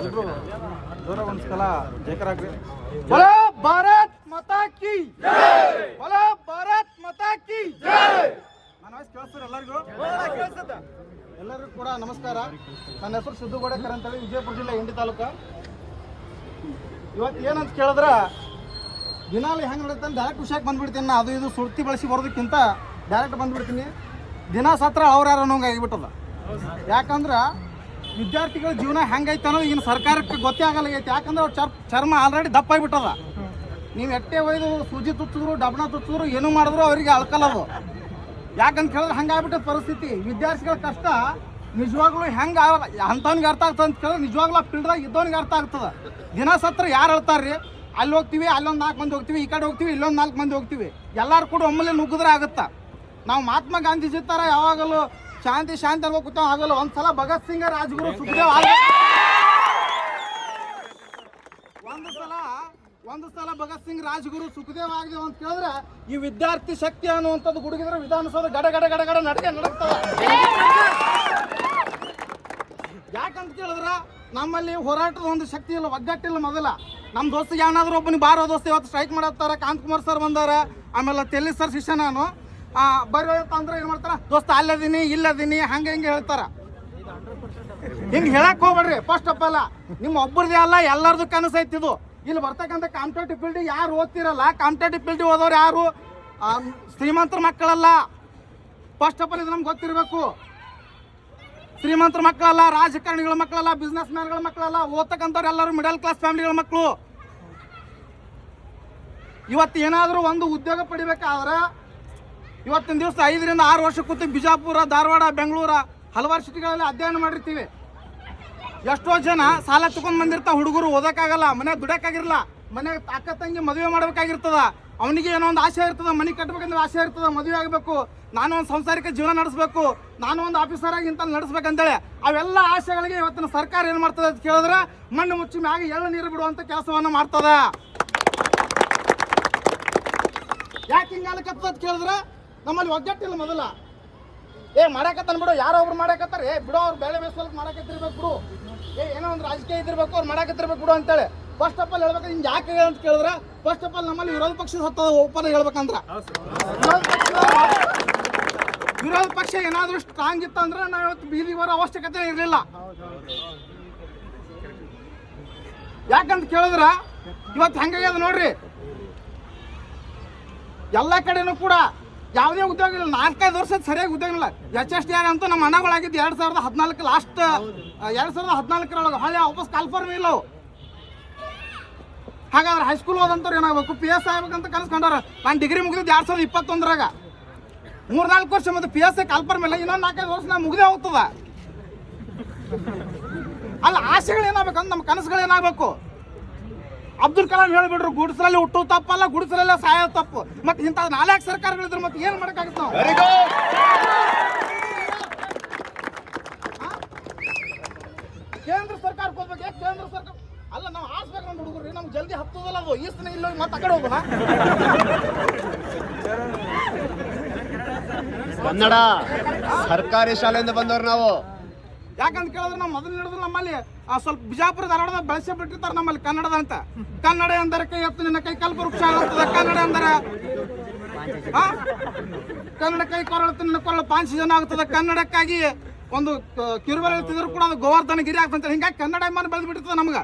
ಎಲ್ರು ಜೋರ ಒಂದ್ಸಲ ಜಯಕರಾಗ್ರಿ. ಬೋಲೋ ಭಾರತ್ ಮಾತಾ ಕಿ ಜೈ, ಬೋಲೋ ಭಾರತ್ ಮಾತಾ ಕಿ ಜೈ. ನನ್ನ ವಾಯ್ಸ್ ಕೇಳಿಸ್ತಾರೆ ಎಲ್ಲರಿಗೂ? ಎಲ್ಲರಿಗೂ ಕೂಡ ನಮಸ್ಕಾರ. ನನ್ನ ಹೆಸರು ಸಿದ್ದುಗೋಡೇಕರ್ ಅಂತೇಳಿ, ವಿಜಯಪುರ ಜಿಲ್ಲೆ ಇಂಡಿ ತಾಲೂಕು. ಇವತ್ತು ಏನಂತ ಕೇಳಿದ್ರೆ, ದಿನಾಲಿ ಹೆಂಗೆ ನಡೀತಾನೆ ಡೈರೆಕ್ಟ್ ವಿಷಯಕ್ಕೆ ಬಂದ್ಬಿಡ್ತೀನಿ. ಅದು ಇದು ಸುರ್ತಿ ಬಳಸಿ ಬರೋದಕ್ಕಿಂತ ಡೈರೆಕ್ಟ್ ಬಂದ್ಬಿಡ್ತೀನಿ. ದಿನ ಸತ್ರ ಅವ್ರು ಯಾರು ಅನ್ನೋಂಗೆ ಆಗಿಬಿಟ್ಟದ. ಯಾಕಂದ್ರೆ ವಿದ್ಯಾರ್ಥಿಗಳ ಜೀವನ ಹೆಂಗೈತೆ ಅನ್ನೋದು ಈಗಿನ ಸರ್ಕಾರಕ್ಕೆ ಗೊತ್ತೇ ಆಗಲಾಗೈತೆ. ಯಾಕಂದ್ರೆ ಅವ್ರು ಚರ್ಮ ಆಲ್ರೆಡಿ ದಪ್ಪ ಆಗಿಬಿಟ್ಟದ. ನೀವು ಎಟ್ಟೆ ಒಯ್ದು ಸೂಜಿ ತುಚ್ಚಿದ್ರು, ಡಬ್ಣ ತುಚ್ಚಿದ್ರು, ಏನೂ ಮಾಡಿದ್ರು ಅವರಿಗೆ ಅಳ್ಕಲ್ಲದು. ಯಾಕಂತ ಕೇಳಿದ್ರೆ ಹಂಗೆ ಆಗ್ಬಿಟ್ಟದ ಪರಿಸ್ಥಿತಿ. ವಿದ್ಯಾರ್ಥಿಗಳ ಕಷ್ಟ ನಿಜವಾಗ್ಲೂ ಹೆಂಗೆ ಅಂಥವ್ನಿಗೆ ಅರ್ಥ ಆಗ್ತದೆ ಅಂತ ಕೇಳಿದ್ರೆ ನಿಜವಾಗ್ಲೂ ಆ ಫೀಲ್ಡ್ದಾಗ ಇದ್ದವನಿಗೆ ಅರ್ಥ ಆಗ್ತದೆ. ದಿನ ಸತ್ರ ಯಾರು ಹೇಳ್ತಾರೆ ರೀ? ಅಲ್ಲಿ ಹೋಗ್ತೀವಿ, ಅಲ್ಲೊಂದು 4 ಮಂದಿ ಹೋಗ್ತೀವಿ, ಈ ಕಡೆ ಹೋಗ್ತೀವಿ, ಇಲ್ಲೊಂದು 4 ಮಂದಿ ಹೋಗ್ತೀವಿ. ಎಲ್ಲರೂ ಕೂಡ ಒಮ್ಮೆಲೆ ನುಗ್ಗಿದ್ರೆ ಆಗುತ್ತಾ? ನಾವು ಮಹಾತ್ಮ ಗಾಂಧೀಜಿ ಥರ ಯಾವಾಗಲೂ ಶಾಂತಿ ಶಾಂತಿ ಅನ್ಕೋ ಕೂತಾವ ಆಗಲ್ಲ. ಒಂದ್ಸಲ ಭಗತ್ ಸಿಂಗ್, ರಾಜ್ಗುರು, ಸುಖದೇವ್ ಒಂದು ಸಲ ಭಗತ್ ಸಿಂಗ್, ರಾಜ್ಗುರು, ಸುಖದೇವ್ ಆಗಿದೇವು ಅಂತ ಕೇಳಿದ್ರೆ ಈ ವಿದ್ಯಾರ್ಥಿ ಶಕ್ತಿ ಅನ್ನುವಂಥದ್ದು ಗುಡುಗಿದ್ರೆ ವಿಧಾನಸೌಧ ಗಡ ಗಡ ಗಡ ಗಡ ನಡಕ್ತದ. ಯಾಕಂತ ಕೇಳಿದ್ರೆ ನಮ್ಮಲ್ಲಿ ಹೋರಾಟದ ಒಂದು ಶಕ್ತಿ ಇಲ್ಲ, ಒಗ್ಗಟ್ಟಿಲ್ಲ. ಮೊದಲ ನಮ್ಮ ದೋಸ್ತಿಗೆ ಏನಾದರೂ ಒಬ್ಬನಿಗೆ ಬಾರೋ ದೋಸ್ತ ಇವತ್ತು ಸ್ಟ್ರೈಕ್ ಮಾಡತ್ತಾರ. ಕಾಂತಕುಮಾರ್ ಸರ್ ಬಂದಾರ, ಆಮೇಲೆ ತೆಲ್ಲಿ ಸರ್ ಶಿಷ್ಯ ನಾನು ಬರೋ ಅಂದ್ರೆ ಏನು ಮಾಡ್ತಾರ, ದೋಸ್ತ ಅಲ್ಲದೀನಿ ಇಲ್ಲದೀನಿ ಹಂಗೆ ಹಿಂಗೆ ಹೇಳ್ತಾರ. ಹಿಂಗೆ ಹೇಳಕ್ ಹೋಗ್ಬೇಡ್ರಿ. ಫಸ್ಟ್ ಆಫ್ ಆಲ್ ನಿಮ್ಮ ಒಬ್ಬರದೇ ಅಲ್ಲ, ಎಲ್ಲರದು ಕನಸು ಐತಿದು. ಇಲ್ಲಿ ಬರ್ತಕ್ಕಂಥ ಕಾಂಪಿಟೇಟಿವ್ ಫೀಲ್ಡ್ ಯಾರು ಓದ್ತಿರಲ್ಲ, ಕಾಂಪಿಟೇಟಿವ್ ಫೀಲ್ಡ್ ಓದೋರು ಯಾರು ಶ್ರೀಮಂತರ ಮಕ್ಕಳಲ್ಲ. ಫಸ್ಟ್ ಆಫ್ ಆಲ್ ಇದು ನಮ್ಗೆ ಗೊತ್ತಿರಬೇಕು. ಶ್ರೀಮಂತರ ಮಕ್ಕಳಲ್ಲ, ರಾಜಕಾರಣಿಗಳ ಮಕ್ಕಳಲ್ಲ, ಬಿಸ್ನೆಸ್ ಮ್ಯಾನ್ಗಳ ಮಕ್ಕಳಲ್ಲ. ಓದ್ತಕ್ಕಂಥವ್ರು ಎಲ್ಲರೂ ಮಿಡಲ್ ಕ್ಲಾಸ್ ಫ್ಯಾಮಿಲಿಗಳ ಮಕ್ಕಳು. ಇವತ್ತು ಏನಾದರೂ ಒಂದು ಉದ್ಯೋಗ ಪಡಿಬೇಕಾದ್ರೆ ಇವತ್ತಿನ ದಿವಸ 5 ರಿಂದ 6 ವರ್ಷ ಕೂತು ಬಿಜಾಪುರ, ಧಾರವಾಡ, ಬೆಂಗಳೂರು ಹಲವಾರು ಸಿಟಿಗಳಲ್ಲಿ ಅಧ್ಯಯನ ಮಾಡಿರ್ತೀವಿ. ಎಷ್ಟೋ ಜನ ಸಾಲ ತಗೊಂಡು ಬಂದಿರ್ತಾವ. ಹುಡುಗರು ಓದೋಕ್ಕಾಗಲ್ಲ, ಮನೆ ದುಡಕ್ಕಾಗಿರಲ್ಲ, ಮನೆ ಅಕ್ಕ ತಂಗಿ ಮದುವೆ ಮಾಡ್ಬೇಕಾಗಿರ್ತದ. ಅವನಿಗೆ ಏನೋ ಒಂದು ಆಸೆ ಇರ್ತದ, ಮನೆ ಕಟ್ಟಬೇಕಂದ್ರೆ ಆಸೆ ಇರ್ತದ, ಮದುವೆ ಆಗಬೇಕು, ನಾನು ಒಂದು ಸಂಸಾರಿಕ ಜೀವನ ನಡೆಸಬೇಕು, ನಾನು ಒಂದು ಆಫೀಸರ್ ಆಗಿ ಇಂತ ನಡೆಸ್ಬೇಕಂತೇಳಿ ಅವೆಲ್ಲ ಆಸೆಗಳಿಗೆ ಇವತ್ತಿನ ಸರ್ಕಾರ ಏನು ಮಾಡ್ತದೆ ಅಂತ ಕೇಳಿದ್ರೆ ಮಣ್ಣು ಮುಚ್ಚಿ ಮ್ಯಾಗ ಎಳ್ಳು ನೀರು ಬಿಡುವಂಥ ಕೆಲಸವನ್ನು ಮಾಡ್ತದ. ಯಾಕೆ ಹಿಂಗಾಲಕತ್ತ ಅಂತ ಕೇಳಿದ್ರೆ ನಮ್ಮಲ್ಲಿ ಒಗ್ಗಟ್ಟಿಲ್ಲ. ಮೊದಲ ಮಾಡಕತ್ತಾನ ಬಿಡು, ಯಾರೋ ಒಬ್ರು ಮಾಡಕತ್ತಾರ, ಬಿಡೋ ಅವ್ರು ಬೆಳೆ ಬೇಯಿಸೋಕೆ ಮಾಡಕತ್ತಿರ್ಬೇಕು ಬಿಡು, ಏನೋ ಒಂದು ರಾಜಕೀಯ ಇದ್ದಿರ್ಬೇಕು, ಅವ್ರು ಮಾಡಕತ್ತಿರ್ಬೇಕು ಬಿಡು ಅಂತೇಳಿ ಫಸ್ಟ್ ಆಫ್ ಆಲ್ ಹೇಳ್ಬೇಕು. ಹಿಂಗೆ ಯಾಕೆ ಅಂತ ಕೇಳಿದ್ರೆ ಫಸ್ಟ್ ಆಫ್ ಆಲ್ ನಮ್ಮಲ್ಲಿ ವಿರೋಧ ಪಕ್ಷದ ಹತ್ತದ ಓಪನ್ ಹೇಳ್ಬೇಕಂದ್ರೆ ವಿರೋಧ ಪಕ್ಷ ಏನಾದರೂ ಸ್ಟ್ರಾಂಗ್ ಇತ್ತಂದ್ರೆ ನಾವು ಇವತ್ತು ಬೀದಿಗೆ ಬರೋ ಅವಶ್ಯಕತೆ ಇರಲಿಲ್ಲ. ಯಾಕಂತ ಕೇಳಿದ್ರೆ ಇವತ್ತು ಹೆಂಗಾಗ್ಯದ ನೋಡ್ರಿ, ಎಲ್ಲ ಕಡೆನೂ ಕೂಡ ಯಾವುದೇ ಉದ್ಯೋಗ ಇಲ್ಲ. 4-5 ವರ್ಷದ ಸರಿಯಾಗಿ ಉದ್ಯೋಗ ಇಲ್ಲ. HST ಅಂತೂ ನಮ್ಮ ಹಣಗಳಾಗಿದ್ದು 2014 ಲಾಸ್ಟ್ 2014 ಹೊಳೆ ವಾಪಸ್ ಕಾಲ್ಫಾರ್ಮ್ ಇಲ್ಲ. ಹಾಗಾದ್ರೆ ಹೈಸ್ಕೂಲ್ ಓದಂತವ್ರು ಏನಾಗಬೇಕು, PS ಆಗ್ಬೇಕಂತ ಕನಸ್ಕೊಂಡಾರ. ನಾನು ಡಿಗ್ರಿ ಮುಗಿದಿದ್ದು 2021 3-4 ವರ್ಷ ಮತ್ತೆ PS ಕಾಲ್ಫಾರ್ಮ್ ಇಲ್ಲ. ಇನ್ನೊಂದು 4-5 ವರ್ಷ ನಾವು ಮುಗಿದೇ ಹೋಗ್ತದ. ಅಲ್ಲ, ಆಸೆಗಳು ಏನಾಗಬೇಕಂತ ನಮ್ಮ ಕನಸುಗಳು ಏನಾಗಬೇಕು. ಅಬ್ದುಲ್ ಕಲಾಂ ಹೇಳ್ಬಿಟ್ರು, ಗುಡಿಸಲಲ್ಲಿ ಹುಟ್ಟು ತಪ್ಪಲ್ಲ, ಗುಡಿಸಲಲ್ಲ ಸಾಯೋ ತಪ್ಪು. ಮತ್ತೆ ಇಂಥ 4 ಸರ್ಕಾರಗಳಿದ್ರು ಮತ್ತೆ ಏನು ಮಾಡೋಕ್ಕಾಗುತ್ತೆ ನಾವು? ಕೇಂದ್ರ ಸರ್ಕಾರಕ್ಕೆ ಹೋಗ್ಬೇಕು. ಯಾಕೆ ಕೇಂದ್ರ ಸರ್ಕಾರ ಅಲ್ಲ, ನಾವು ಆಡ್ಸ್ಬೇಕು ನಮ್ಮ ಹುಡುಗರು, ನಮ್ಗೆ ಜಲ್ದಿ ಹತ್ತದಲ್ಲ ಅದು. ಈಸ್ನ ಇಲ್ಲ ಮತ್ತೆ ಆ ಕಡೆ ಹೋಗೋಣ. ಕನ್ನಡ ಸರ್ಕಾರಿ ಶಾಲೆಯಿಂದ ಬಂದವ್ರು ನಾವು. ಯಾಕಂತ ಕೇಳಿದ್ರೆ ನಾವು ಮೊದಲು ಹೇಳಿದ್ರೆ ನಮ್ಮಲ್ಲಿ ಸ್ವಲ್ಪ ಬಿಜಾಪುರ ಧಾರವಾಡದಾಗ ಬೆಳೆಸಿ ಬಿಟ್ಟಿರ್ತಾರೆ ನಮ್ಮಲ್ಲಿ ಕನ್ನಡದ ಅಂತ. ಕನ್ನಡ ಅಂದರೆ ಕೈ ಎತ್ತು ನಿನ್ನ ಕೈ ಕಲ್ಪವೃಕ್ಷ ಆಗ್ತದೆ. ಕನ್ನಡ ಅಂದರೆ ಕನ್ನಡ ಕೈ ಕೊರಳುತ್ತೆ ನಿನ್ನ ಕೊರಳು ಪಾಂಚಿ ಜನ ಆಗ್ತದೆ. ಕನ್ನಡಕ್ಕಾಗಿ ಒಂದು ಕಿರುಬೆಲೆ ಹೇಳ್ತಿದ್ರು ಕೂಡ ಅದು ಗೋವರ್ಧನ ಗಿರಿ ಆಗ್ತಂತ. ಹಿಂಗಾಗಿ ಕನ್ನಡ ಅಭಿಮಾನ ಬೆಳೆದು ಬಿಟ್ಟಿರ್ತದೆ ನಮ್ಗೆ.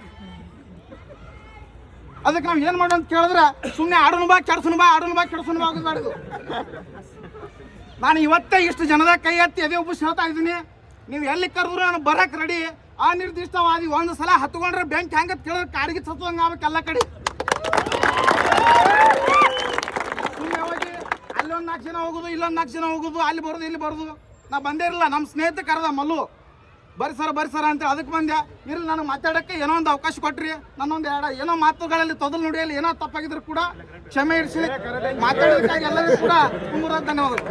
ಅದಕ್ಕೆ ನಾವು ಏನು ಮಾಡೋಣ ಅಂತ ಕೇಳಿದ್ರೆ ಸುಮ್ಮನೆ ಆಡೋನು ಬಾ ಕೆಡ್ಸೋನು ಬಾ, ಆಡೋನು ಬಾ ಕೆಡ್ಸೋನು ಬಾ ಆಗೋದು ಮಾಡಿದ್ವು. ನಾನು ಇವತ್ತೇ ಇಷ್ಟು ಜನದ ಕೈ ಎತ್ತಿ ಅದೇ ಒಬ್ಬ ಹೇಳ್ತಾ ಇದ್ದೀನಿ, ನೀವು ಎಲ್ಲಿ ಕರೆದ್ರು ನಾನು ಬರಕ್ಕೆ ರೆಡಿ. ಅನಿರ್ದಿಷ್ಟವಾದಿ ಒಂದು ಸಲ ಹತ್ಕೊಂಡ್ರೆ ಬ್ಯಾಂಕ್ ಹೆಂಗತ್ ಕೇಳಿದ್ರೆ ಕಾಡಿಗೆ ಸತ್ತುವಂಗೆ ಆಗ್ಬೇಕು ಎಲ್ಲ ಕಡೆ. ಸುಮ್ಮನೆ ಹೋಗಿ ಅಲ್ಲೊಂದು 4 ಜನ ಹೋಗೋದು, ಇಲ್ಲೊಂದು 4 ಜನ ಹೋಗೋದು, ಅಲ್ಲಿ ಬರೋದು ಇಲ್ಲಿ ಬರೋದು. ನಾ ಬಂದೇ ಇರಲಿಲ್ಲ. ನಮ್ಮ ಸ್ನೇಹಿತ ಕರೆದ ಮಲ್ಲು, ಬರ್ರಿ ಸರ ಅಂತೇಳಿ ಅದಕ್ಕೆ ಬಂದೆ. ಇರಲಿ, ನನಗೆ ಮಾತಾಡೋಕ್ಕೆ ಏನೋ ಒಂದು ಅವಕಾಶ ಕೊಟ್ರಿ. ನನ್ನೊಂದು ಏನೋ ಮಾತುಗಳಲ್ಲಿ ತೊದಲು ನುಡಿಯಲ್ಲಿ ಏನೋ ತಪ್ಪಾಗಿದ್ರು ಕೂಡ ಕ್ಷಮೆ ಇರಿಸಿ. ಮಾತಾಡೋದಕ್ಕಾಗಿ ಎಲ್ಲರಿಗೂ ಕೂಡ ತುಂಬ ಧನ್ಯವಾದಗಳು.